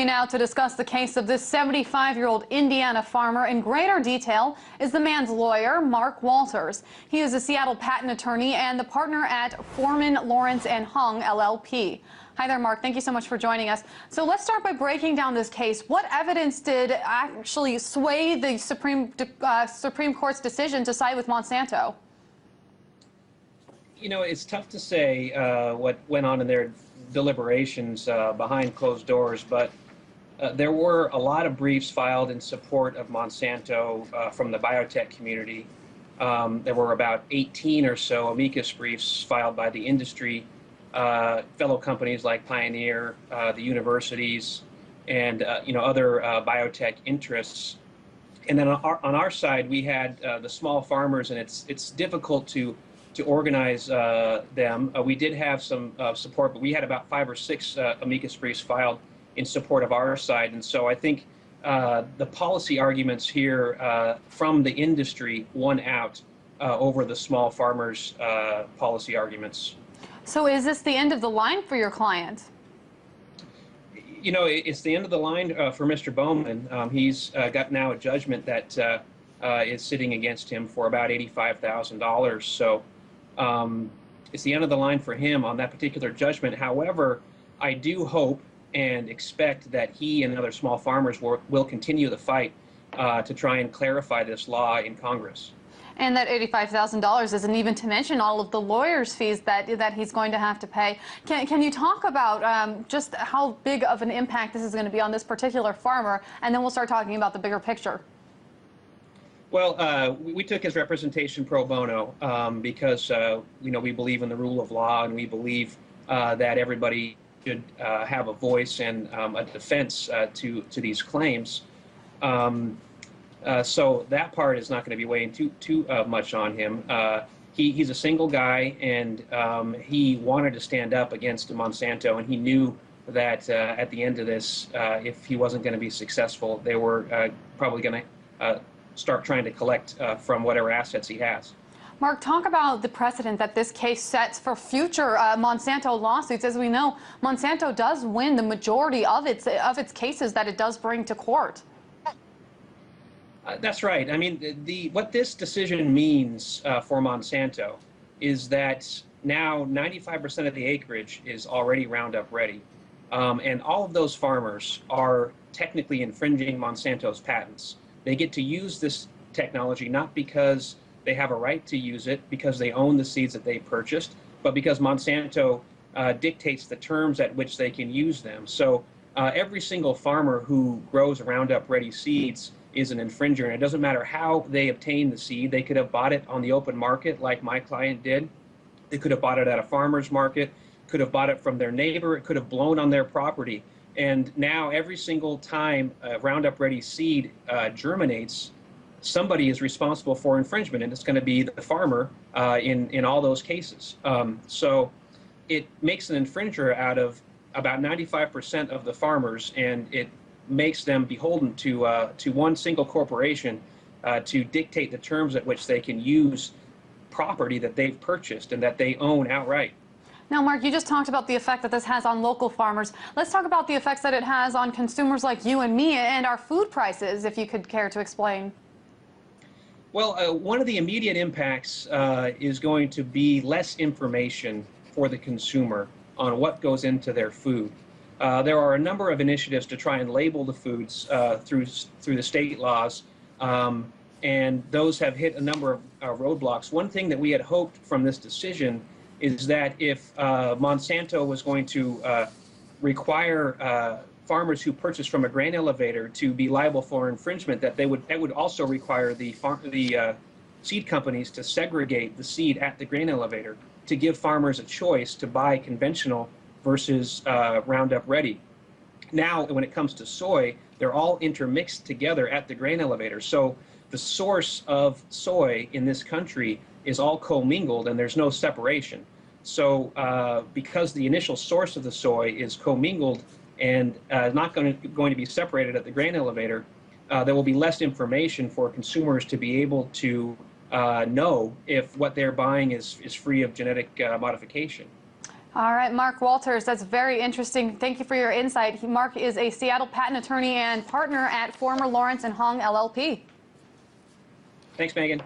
Now to discuss the case of this 75-year-old Indiana farmer in greater detail is the man's lawyer, Mark Walters. He is a Seattle patent attorney and the partner at Foreman, Lawrence and Hung, LLP. Hi there, Mark. Thank you so much for joining us. So let's start by breaking down this case. What evidence did actually sway the Supreme Court's decision to side with Monsanto? You know, it's tough to say what went on in their deliberations behind closed doors, but there were a lot of briefs filed in support of Monsanto from the biotech community. There were about 18 or so amicus briefs filed by the industry, fellow companies like Pioneer, the universities, and other biotech interests. And then on our side, we had the small farmers, and it's difficult to organize them. We did have some support, but we had about 5 or 6 amicus briefs filed in support of our side. And so I think the policy arguments here from the industry won out over the small farmers' policy arguments. So is this the end of the line for your client? You know, it's the end of the line for Mr. Bowman. He's got now a judgment that is sitting against him for about $85,000. So it's the end of the line for him on that particular judgment. However, I do hope and expect that he and other small farmers will continue the fight to try and clarify this law in Congress. And that $85,000 isn't even to mention all of the lawyers' fees that he's going to have to pay. Can you talk about just how big of an impact this is going to be on this particular farmer, and then we'll start talking about the bigger picture? Well, we took his representation pro bono because we believe in the rule of law, and we believe that everybody should have a voice and a defense to these claims. So that part is not going to be weighing too much on him. He's a single guy, and he wanted to stand up against Monsanto, and he knew that at the end of this, if he wasn't going to be successful, they were probably going to start trying to collect from whatever assets he has. Mark, talk about the precedent that this case sets for future Monsanto lawsuits. As we know, Monsanto does win the majority of its cases that it does bring to court. That's right. I mean, what this decision means for Monsanto is that now 95% of the acreage is already Roundup ready. And all of those farmers are technically infringing Monsanto's patents. They get to use this technology not because they have a right to use it, because they own the seeds that they purchased, but because Monsanto dictates the terms at which they can use them. So every single farmer who grows Roundup ready seeds is an infringer, and it doesn't matter how they obtain the seed. They could have bought it on the open market like my client did. They could have bought it at a farmer's market, could have bought it from their neighbor, it could have blown on their property. And now every single time a Roundup ready seed germinates, somebody is responsible for infringement, and it's going to be the farmer in all those cases. So it makes an infringer out of about 95% of the farmers, and it makes them beholden to one single corporation to dictate the terms at which they can use property that they've purchased and that they own outright. Now, Mark, you just talked about the effect that this has on local farmers. Let's talk about the effects that it has on consumers like you and me and our food prices, if you could care to explain. Well, one of the immediate impacts is going to be less information for the consumer on what goes into their food. There are a number of initiatives to try and label the foods through the state laws, and those have hit a number of roadblocks. One thing that we had hoped from this decision is that if Monsanto was going to require farmers who purchase from a grain elevator to be liable for infringement, that would also require the seed companies to segregate the seed at the grain elevator to give farmers a choice to buy conventional versus Roundup ready. Now, when it comes to soy, they're all intermixed together at the grain elevator. So the source of soy in this country is all commingled, and there's no separation. So because the initial source of the soy is commingled and not going to be separated at the grain elevator, there will be less information for consumers to be able to know if what they're buying is free of genetic modification. All right, Mark Walters, that's very interesting. Thank you for your insight. Mark is a Seattle patent attorney and partner at former Lawrence and Hong LLP. Thanks, Megan.